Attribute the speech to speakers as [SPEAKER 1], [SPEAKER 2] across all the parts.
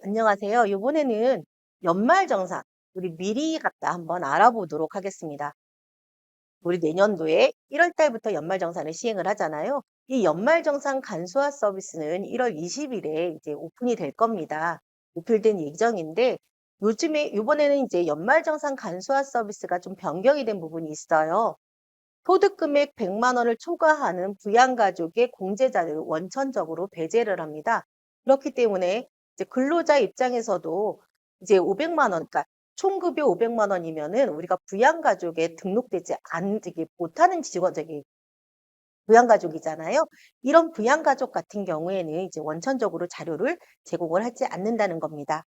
[SPEAKER 1] 안녕하세요. 이번에는 연말정산, 우리 미리 갖다 한번 알아보도록 하겠습니다. 우리 내년도에 1월 달부터 연말정산을 시행을 하잖아요. 이 연말정산 간소화 서비스는 1월 20일에 이제 오픈이 될 겁니다. 오픈된 예정인데 이번에는 이제 연말정산 간소화 서비스가 좀 변경이 된 부분이 있어요. 소득금액 100만 원을 초과하는 부양가족의 공제자를 원천적으로 배제를 합니다. 그렇기 때문에 이제 근로자 입장에서도 이제 500만 원, 그러니까 총급여 500만 원이면은 우리가 부양가족에 등록되지 않게 못하는 직원, 저기 부양가족이잖아요. 이런 부양가족 같은 경우에는 이제 원천적으로 자료를 제공을 하지 않는다는 겁니다.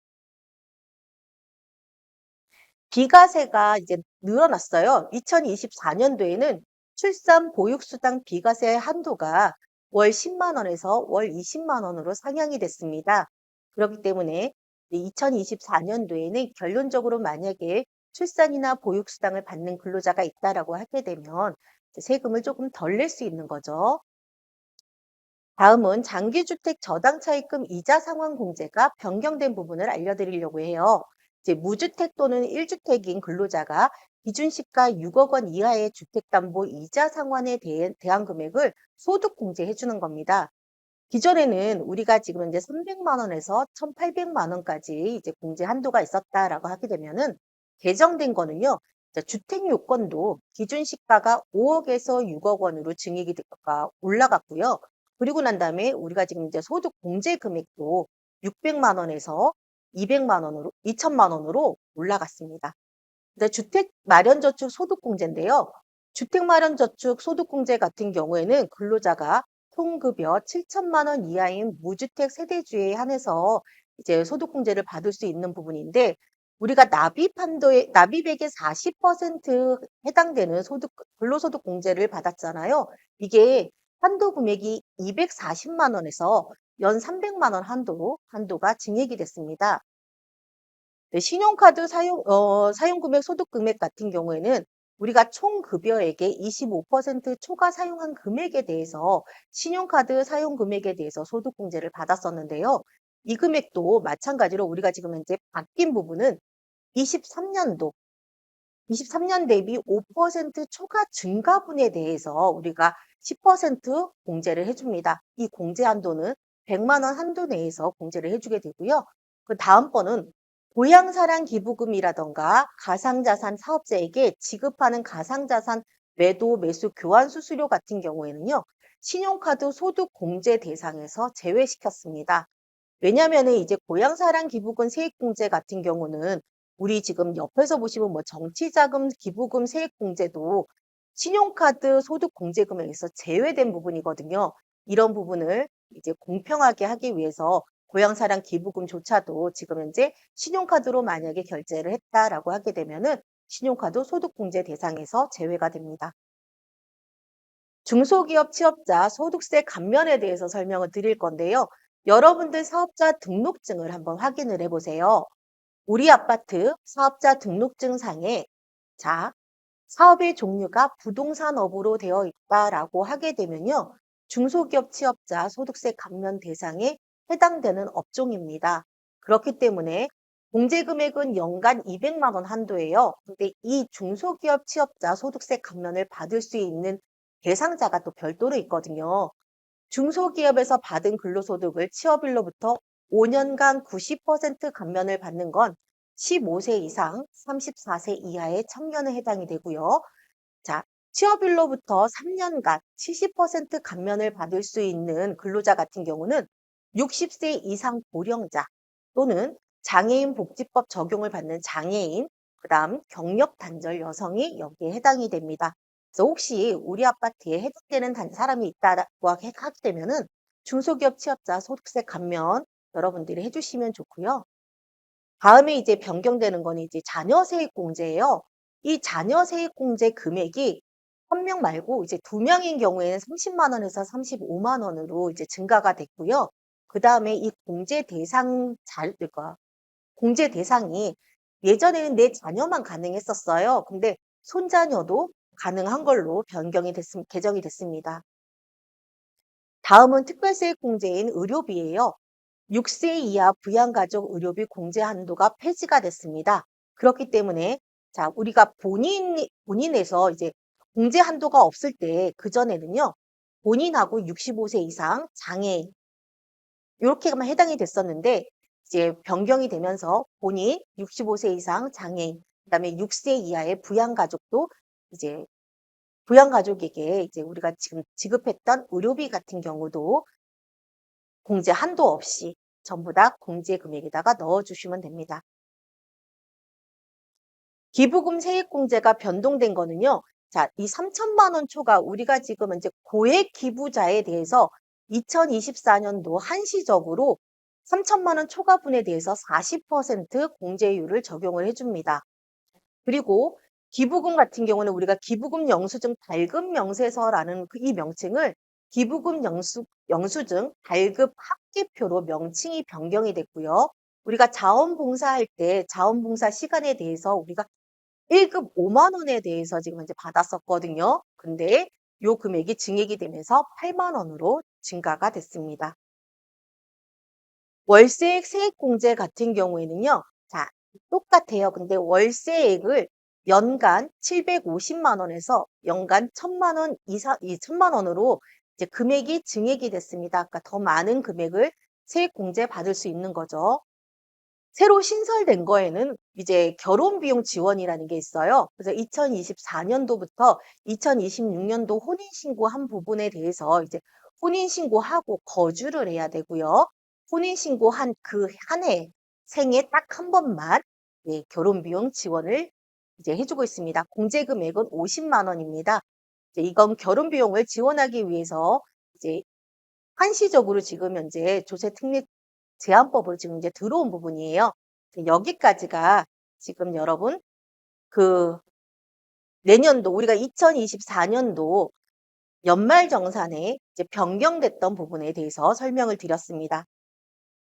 [SPEAKER 1] 비과세가 이제 늘어났어요. 2024년도에는 출산 보육수당 비과세 한도가 월 10만 원에서 월 20만 원으로 상향이 됐습니다. 그렇기 때문에 2024년도에는 결론적으로 만약에 출산이나 보육수당을 받는 근로자가 있다라고 하게 되면 이제 세금을 조금 덜 낼 수 있는 거죠. 다음은 장기주택 저당차입금 이자 상환 공제가 변경된 부분을 알려드리려고 해요. 이제 무주택 또는 1주택인 근로자가 기준 시가 6억 원 이하의 주택담보 이자 상환에 대한 금액을 소득 공제해 주는 겁니다. 기존에는 우리가 지금 이제 300만 원에서 1,800만 원까지 이제 공제 한도가 있었다라고 하게 되면은 개정된 거는요. 이제 주택 요건도 기준 시가가 5억에서 6억 원으로 증액이 올라갔고요. 그리고 난 다음에 우리가 지금 이제 소득 공제 금액도 600만 원에서 200만 원으로 2천만 원으로 올라갔습니다. 근데 주택 마련 저축 소득 공제인데요. 주택 마련 저축 소득 공제 같은 경우에는 근로자가 총급여 7천만 원 이하인 무주택 세대주에 한해서 이제 소득 공제를 받을 수 있는 부분인데 우리가 납입액의 40% 해당되는 근로소득 공제를 받았잖아요. 이게 한도 금액이 240만 원에서 연 300만 원 한도가 증액이 됐습니다. 네, 신용카드 사용 금액, 소득 금액 같은 경우에는 우리가 총 급여액의 25% 초과 사용한 금액에 대해서 신용카드 사용 금액에 대해서 소득 공제를 받았었는데요. 이 금액도 마찬가지로 우리가 지금 현재 바뀐 부분은 23년도, 23년 대비 5% 초과 증가분에 대해서 우리가 10% 공제를 해줍니다. 이 공제 한도는 100만 원 한도 내에서 공제를 해주게 되고요. 그 다음번은 고향사랑 기부금이라던가 가상자산 사업자에게 지급하는 가상자산 매도, 매수, 교환 수수료 같은 경우에는요. 신용카드 소득 공제 대상에서 제외시켰습니다. 왜냐면은 이제 고향사랑 기부금 세액공제 같은 경우는 우리 지금 옆에서 보시면 뭐 정치자금 기부금 세액공제도 신용카드 소득공제금액에서 제외된 부분이거든요. 이런 부분을 이제 공평하게 하기 위해서 고향사랑 기부금조차도 지금 현재 신용카드로 만약에 결제를 했다라고 하게 되면은 신용카드 소득공제 대상에서 제외가 됩니다. 중소기업 취업자 소득세 감면에 대해서 설명을 드릴 건데요. 여러분들 사업자 등록증을 한번 확인을 해보세요. 우리 아파트 사업자 등록증상에 자, 사업의 종류가 부동산업으로 되어 있다라고 하게 되면요. 중소기업 취업자 소득세 감면 대상에 해당되는 업종입니다. 그렇기 때문에 공제 금액은 연간 200만 원 한도예요. 근데 이 중소기업 취업자 소득세 감면을 받을 수 있는 대상자가 또 별도로 있거든요. 중소기업에서 받은 근로소득을 취업일로부터 5년간 90% 감면을 받는 건 15세 이상 34세 이하의 청년에 해당이 되고요. 자, 취업일로부터 3년간 70% 감면을 받을 수 있는 근로자 같은 경우는 60세 이상 고령자 또는 장애인 복지법 적용을 받는 장애인, 그다음 경력 단절 여성이 여기에 해당이 됩니다. 그래서 혹시 우리 아파트에 해당되는 사람이 있다고 하게 되면은 중소기업 취업자 소득세 감면 여러분들이 해주시면 좋고요. 다음에 이제 변경되는 거는 이제 자녀 세액 공제예요. 이 자녀 세액 공제 금액이 한 명 말고 이제 두 명인 경우에는 30만 원에서 35만 원으로 이제 증가가 됐고요. 그다음에 이 그러니까 공제 대상이 예전에는 내 자녀만 가능했었어요. 근데 손자녀도 가능한 걸로 개정이 됐습니다. 다음은 특별세액 공제인 의료비예요. 6세 이하 부양가족 의료비 공제 한도가 폐지가 됐습니다. 그렇기 때문에 자, 우리가 본인에서 이제 공제 한도가 없을 때 그전에는요. 본인하고 65세 이상 장애인 요렇게만 해당이 됐었는데 이제 변경이 되면서 본인 65세 이상 장애인 그다음에 6세 이하의 부양가족도 이제 부양가족에게 이제 우리가 지금 지급했던 의료비 같은 경우도 공제 한도 없이 전부 다 공제 금액에다가 넣어주시면 됩니다. 기부금 세액공제가 변동된 거는요. 자, 이 3천만 원 초과 우리가 지금 이제 고액 기부자에 대해서 2024년도 한시적으로 3천만 원 초과분에 대해서 40% 공제율을 적용을 해줍니다. 그리고 기부금 같은 경우는 우리가 기부금 영수증 발급 명세서라는 이 명칭을 기부금 영수증 발급 합계표로 명칭이 변경이 됐고요. 우리가 자원봉사할 때 자원봉사 시간에 대해서 우리가 1급 5만 원에 대해서 지금 이제 받았었거든요. 근데 요 금액이 증액이 되면서 8만 원으로 증가가 됐습니다. 월세액 세액공제 같은 경우에는요. 자, 똑같아요. 근데 월세액을 연간 750만 원에서 연간 1000만 원 이상, 1000만 원으로 이제 금액이 증액이 됐습니다. 그러니까 더 많은 금액을 세액공제 받을 수 있는 거죠. 새로 신설된 거에는 이제 결혼 비용 지원이라는 게 있어요. 그래서 2024년도부터 2026년도 혼인신고한 부분에 대해서 이제 혼인신고하고 거주를 해야 되고요. 혼인신고한 그 한 해, 생애 딱 한 번만 네, 결혼 비용 지원을 이제 해주고 있습니다. 공제 금액은 50만 원입니다. 이제 이건 결혼 비용을 지원하기 위해서 이제 한시적으로 지금 현재 조세 특례 제한법으로 지금 이제 들어온 부분이에요. 여기까지가 지금 여러분 그 내년도 우리가 2024년도 연말정산에 이제 변경됐던 부분에 대해서 설명을 드렸습니다.